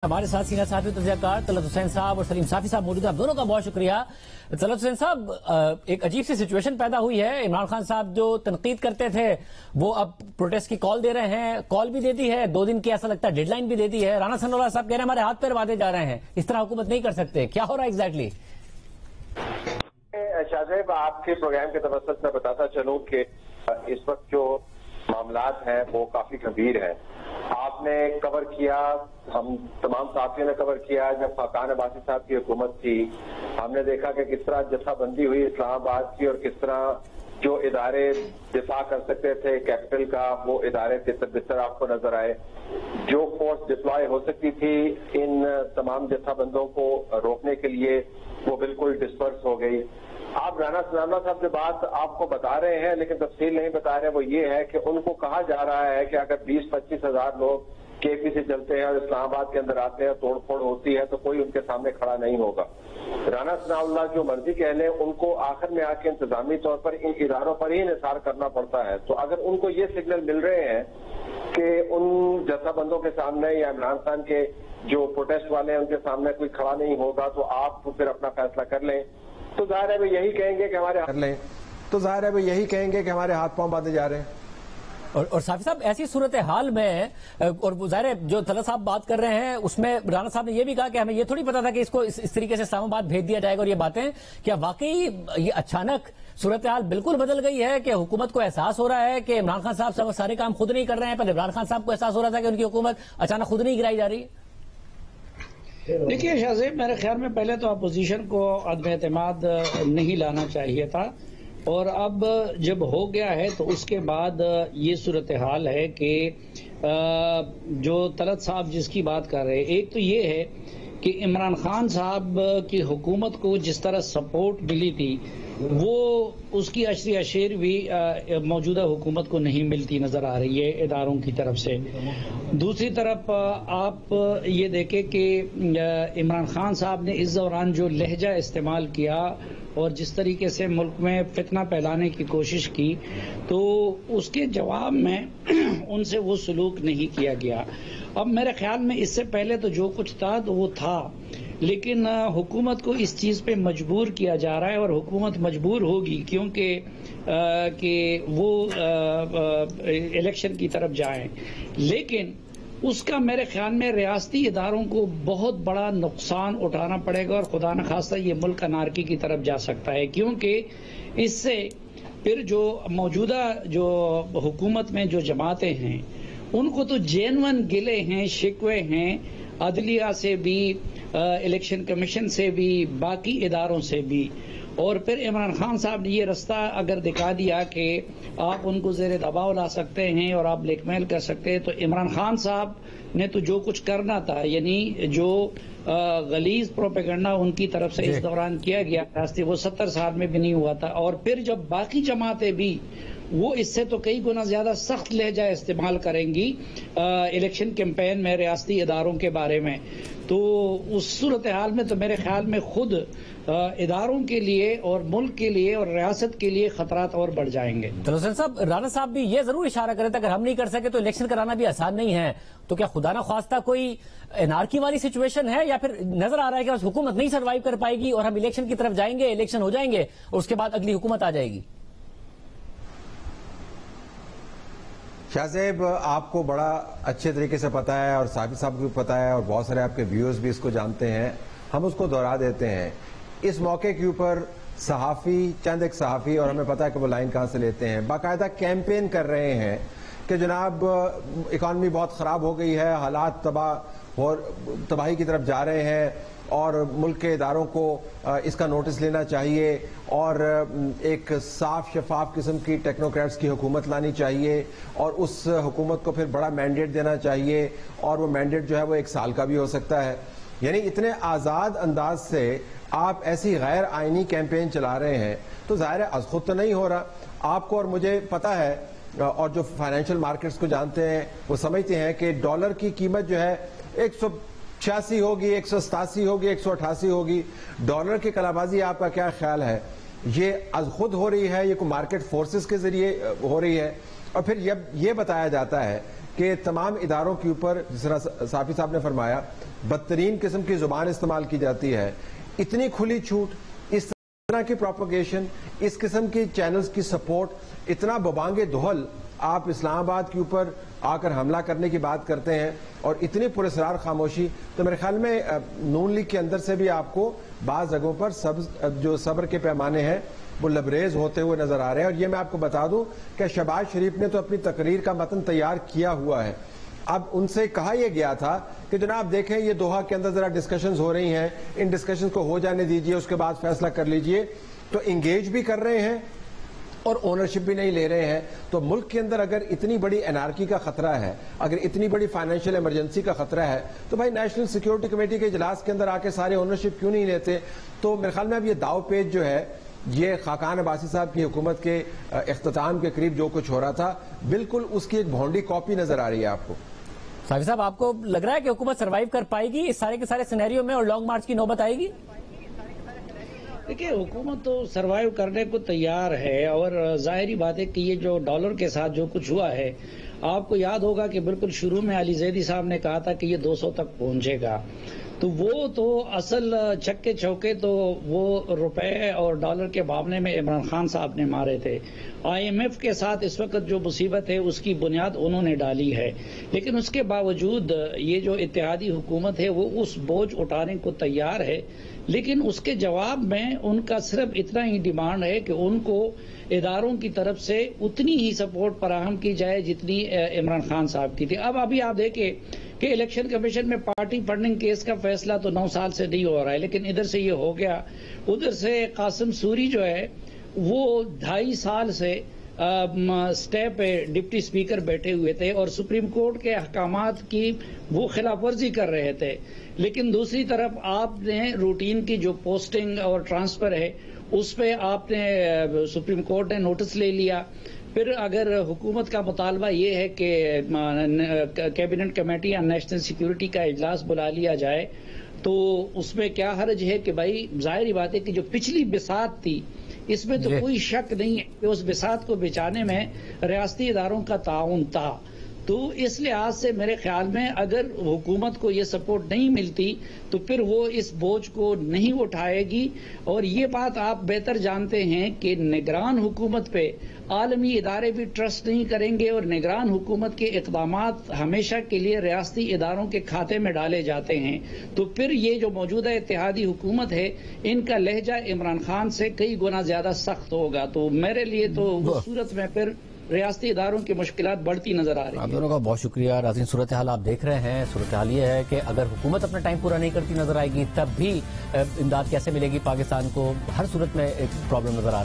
ہمارے ساتھ سینئر صحافی تجزیہ کار طلعت حسین صاحب اور سلیم صافی صاحب موجود ہیں. آپ دونوں کا بہت شکریہ. طلعت حسین صاحب، ایک عجیب سی سچویشن پیدا ہوئی ہے. عمران خان صاحب جو تنقید کرتے تھے وہ اب پروٹیسٹ کی کال دے رہے ہیں. کال بھی دے دی ہے، 2 دن کی ایسا لگتا ہے ڈیڈ لائن بھی دے دی ہے. رانا ثناء اللہ صاحب کہہ رہے ہیں ہمارے ہاتھ پیر وعدے جا رہے ہیں، اس طرح حکومت نہیں کر سکتے. کیا ہو رہا ہے ایگزیکٹلی؟ شاہ صاحب، آپ کے پروگرام کے توسط میں بتاتا چلوں کہ اس وقت جو معاملات ہیں وہ کافی گمبھیر ہیں. آپ نے کور کیا، ہم تمام صحافیوں نے کور کیا جب خاقان عباسی صاحب کی حکومت تھی. ہم نے دیکھا کہ کس طرح جتھا بندی ہوئی اسلام آباد کی اور کس طرح جو ادارے دفاع کر سکتے تھے کیپٹل کا وہ ادارے بستر آپ کو نظر آئے. جو فورس ڈپلوائے ہو سکتی تھی ان تمام جتھا بندوں کو روکنے کے لیے وہ بالکل ڈسپرس ہو گئی. آپ رانا ثناء اللہ صاحب جو بات آپ کو بتا رہے ہیں لیکن تفصیل نہیں بتا رہے، وہ یہ ہے کہ ان کو کہا جا رہا ہے کہ اگر 20-25 ہزار لوگ کے پی سے چلتے ہیں اور اسلام آباد کے اندر آتے ہیں، توڑ پھوڑ ہوتی ہے تو کوئی ان کے سامنے کھڑا نہیں ہوگا. رانا ثناء اللہ جو مرضی کہہ لیں، ان کو آخر میں آ کے انتظامی طور پر ان اداروں پر ہی انحصار کرنا پڑتا ہے. تو اگر ان کو یہ سگنل مل رہے ہیں کہ ان جتھا بندوں کے سامنے یا عمران خان کے جو پروٹیسٹ والے ہیں ان کے سامنے کوئی کھڑا نہیں ہوگا تو آپ پھر اپنا فیصلہ کر لیں، تو ظاہر ہے وہ یہی کہیں گے کہ ہمارے ہاتھ پاؤں باندھے جا رہے ہیں. اور صافی صاحب، ایسی صورتحال میں اور ظاہر ہے جو طلعت صاحب بات کر رہے ہیں اس میں رانا صاحب نے یہ بھی کہا کہ ہمیں یہ تھوڑی پتا تھا کہ اس کو اس طریقے سے اسلام آباد بھیج دیا جائے گا. اور یہ باتیں کیا واقعی یہ اچانک صورتحال بالکل بدل گئی ہے کہ حکومت کو احساس ہو رہا ہے کہ عمران خان صاحب سارے کام خود نہیں کر رہے ہیں؟ پہلے عمران خان صاحب کو احساس ہو رہا تھا کہ ان کی حکومت اچانک خود نہیں گرائی جا رہی. دیکھیے شاہ صاحب، میرے خیال میں پہلے تو اپوزیشن کو عدم اعتماد نہیں لانا چاہیے تھا، اور اب جب ہو گیا ہے تو اس کے بعد یہ صورتحال ہے کہ جو طلعت صاحب جس کی بات کر رہے ہیں، ایک تو یہ ہے کہ عمران خان صاحب کی حکومت کو جس طرح سپورٹ ملی تھی وہ اس کی اشری اشیر بھی موجودہ حکومت کو نہیں ملتی نظر آ رہی ہے اداروں کی طرف سے. دوسری طرف آپ یہ دیکھیں کہ عمران خان صاحب نے اس دوران جو لہجہ استعمال کیا اور جس طریقے سے ملک میں فتنہ پھیلانے کی کوشش کی، تو اس کے جواب میں ان سے وہ سلوک نہیں کیا گیا. اب میرے خیال میں اس سے پہلے تو جو کچھ تھا تو وہ تھا، لیکن حکومت کو اس چیز پہ مجبور کیا جا رہا ہے اور حکومت مجبور ہوگی کیونکہ کہ وہ الیکشن کی طرف جائیں. لیکن اس کا میرے خیال میں ریاستی اداروں کو بہت بڑا نقصان اٹھانا پڑے گا اور خدا نخواستہ یہ ملک انارکی کی طرف جا سکتا ہے، کیونکہ اس سے پھر جو موجودہ جو حکومت میں جو جماعتیں ہیں ان کو تو جینون گلے ہیں، شکوے ہیں عدلیہ سے بھی، الیکشن کمیشن سے بھی، باقی اداروں سے بھی. اور پھر عمران خان صاحب نے یہ رستہ اگر دکھا دیا کہ آپ ان کو زیر دباؤ لا سکتے ہیں اور آپ بلیک میل کر سکتے ہیں، تو عمران خان صاحب نے تو جو کچھ کرنا تھا، یعنی جو غلیظ پروپیگنڈا ان کی طرف سے اس دوران کیا گیا وہ 70 سال میں بھی نہیں ہوا تھا. اور پھر جب باقی جماعتیں بھی وہ اس سے تو کئی گنا زیادہ سخت لہجہ استعمال کریں گی الیکشن کیمپین میں ریاستی اداروں کے بارے میں، تو اس صورتحال میں تو میرے خیال میں خود اداروں کے لیے اور ملک کے لیے اور ریاست کے لیے خطرات اور بڑھ جائیں گے. طلعت حسین صاحب، رانا صاحب بھی یہ ضرور اشارہ کرے تھا اگر ہم نہیں کر سکے تو الیکشن کرانا بھی آسان نہیں ہے. تو کیا خدا نہ خواستہ کوئی انارکی والی سچویشن ہے، یا پھر نظر آ رہا ہے کہ بس حکومت نہیں سروائیو کر پائے گی اور ہم الیکشن کی طرف جائیں گے، الیکشن ہو جائیں گے اور اس کے بعد اگلی حکومت آ جائے گی؟ شاہ صاحب، آپ کو بڑا اچھے طریقے سے پتا ہے اور صافی صاحب کو بھی پتا ہے اور بہت سارے آپ کے ویورز بھی اس کو جانتے ہیں، ہم اس کو دہرا دیتے ہیں. اس موقع کے اوپر صحافی، چند ایک صحافی، اور ہمیں پتا ہے کہ وہ لائن کہاں سے لیتے ہیں، باقاعدہ کیمپین کر رہے ہیں کہ جناب اکانومی بہت خراب ہو گئی ہے، حالات تباہی کی طرف جا رہے ہیں اور ملک کے اداروں کو اس کا نوٹس لینا چاہیے اور ایک صاف شفاف قسم کی ٹیکنوکریٹس کی حکومت لانی چاہیے اور اس حکومت کو پھر بڑا مینڈیٹ دینا چاہیے، اور وہ مینڈیٹ جو ہے وہ 1 سال کا بھی ہو سکتا ہے. یعنی اتنے آزاد انداز سے آپ ایسی غیر آئینی کیمپین چلا رہے ہیں تو ظاہر ہے از خود تو نہیں ہو رہا. آپ کو اور مجھے پتا ہے، اور جو فائنینشیل مارکیٹس کو جانتے ہیں وہ سمجھتے ہیں کہ ڈالر کی قیمت جو ہے 186 ہوگی، 187 ہوگی، 188 ہوگی. ڈالر کی کلابازی آپ کا کیا خیال ہے؟ یہ از خود ہو رہی ہے، یہ کوئی مارکیٹ فورسز کے ذریعے ہو رہی ہے؟ اور پھر یہ بتایا جاتا ہے کہ تمام اداروں کے اوپر جس طرح صافی صاحب نے فرمایا بدترین قسم کی زبان استعمال کی جاتی ہے، اتنی کھلی چھوٹ، اس طرح کی پروپیگیشن، اس قسم کی چینلز کی سپورٹ، اتنا ببانگ دہل آپ اسلام آباد کے اوپر آ کر حملہ کرنے کی بات کرتے ہیں اور اتنی پراسرار خاموشی، تو میرے خیال میں نون لیگ کے اندر سے بھی آپ کو بعض جگہوں پر جو صبر کے پیمانے ہیں وہ لبریز ہوتے ہوئے نظر آ رہے ہیں. اور یہ میں آپ کو بتا دوں کہ شہباز شریف نے تو اپنی تقریر کا متن تیار کیا ہوا ہے. اب ان سے کہا یہ گیا تھا کہ جناب دیکھیں یہ دوحہ کے اندر ذرا ڈسکشنز ہو رہی ہیں، ان ڈسکشنز کو ہو جانے دیجئے، اس کے بعد فیصلہ کر لیجئے. تو انگیج بھی کر رہے ہیں اور اونرشپ بھی نہیں لے رہے ہیں. تو ملک کے اندر اگر اتنی بڑی انارکی کا خطرہ ہے، اگر اتنی بڑی فائنینشیل ایمرجنسی کا خطرہ ہے، تو بھائی نیشنل سیکیورٹی کمیٹی کے اجلاس کے اندر آ کے سارے اونرشپ کیوں نہیں لیتے؟ تو میرے خیال میں اب یہ داؤ پیچ جو ہے، یہ خاقان عباسی صاحب کی حکومت کے اختتام کے قریب جو کچھ ہو رہا تھا، بالکل اس کی ایک بھونڈی کاپی نظر آ رہی ہے آپ کو. صافی صاحب، آپ کو لگ رہا ہے کہ حکومت سروائیو کر پائے گی اس سارے کے سارے سینیریو میں اور لانگ مارچ کی نوبت آئے گی؟ دیکھیں، حکومت تو سروائیو کرنے کو تیار ہے، اور ظاہری بات ہے کہ یہ جو ڈالر کے ساتھ جو کچھ ہوا ہے، آپ کو یاد ہوگا کہ بالکل شروع میں علی زیدی صاحب نے کہا تھا کہ یہ 200 تک پہنچے گا. تو وہ تو اصل چھکے چوکے تو وہ روپے اور ڈالر کے معاملے میں عمران خان صاحب نے مارے تھے. IMF کے ساتھ اس وقت جو مصیبت ہے اس کی بنیاد انہوں نے ڈالی ہے. لیکن اس کے باوجود یہ جو اتحادی حکومت ہے وہ اس بوجھ اٹھانے کو تیار ہے. لیکن اس کے جواب میں ان کا صرف اتنا ہی ڈیمانڈ ہے کہ ان کو اداروں کی طرف سے اتنی ہی سپورٹ فراہم کی جائے جتنی عمران خان صاحب کی تھی. اب ابھی آپ دیکھیں کہ الیکشن کمیشن میں پارٹی فنڈنگ کیس کا فیصلہ تو 9 سال سے نہیں ہو رہا ہے، لیکن ادھر سے یہ ہو گیا. ادھر سے قاسم سوری جو ہے وہ 2.5 سال سے سٹے پہ ڈپٹی اسپیکر بیٹھے ہوئے تھے اور سپریم کورٹ کے احکامات کی وہ خلاف ورزی کر رہے تھے. لیکن دوسری طرف آپ نے روٹین کی جو پوسٹنگ اور ٹرانسفر ہے اس پہ آپ نے سپریم کورٹ نے نوٹس لے لیا. پھر اگر حکومت کا مطالبہ یہ ہے کہ کیبنٹ کمیٹی یا نیشنل سیکیورٹی کا اجلاس بلا لیا جائے تو اس میں کیا حرج ہے کہ بھائی ظاہری بات ہے کہ جو پچھلی بساط تھی اس میں تو کوئی شک نہیں ہے کہ اس بساط کو بچانے میں ریاستی اداروں کا تعاون تھا. تو اس لحاظ سے میرے خیال میں اگر حکومت کو یہ سپورٹ نہیں ملتی تو پھر وہ اس بوجھ کو نہیں اٹھائے گی. اور یہ بات آپ بہتر جانتے ہیں کہ نگران حکومت پہ عالمی ادارے بھی ٹرسٹ نہیں کریں گے اور نگران حکومت کے اقدامات ہمیشہ کے لیے ریاستی اداروں کے کھاتے میں ڈالے جاتے ہیں. تو پھر یہ جو موجودہ اتحادی حکومت ہے ان کا لہجہ عمران خان سے کئی گنا زیادہ سخت ہوگا. تو میرے لیے تو اس صورت میں پھر ریاستی اداروں کی مشکلات بڑھتی نظر آ رہی ہیں. آپ دونوں کا بہت شکریہ. ناظرین، صورتحال آپ دیکھ رہے ہیں. صورتحال یہ ہے کہ اگر حکومت اپنا ٹائم پورا نہیں کرتی نظر آئے گی تب بھی امداد کیسے ملے گی پاکستان کو؟ ہر صورت میں ایک پرابلم نظر آ رہی ہے.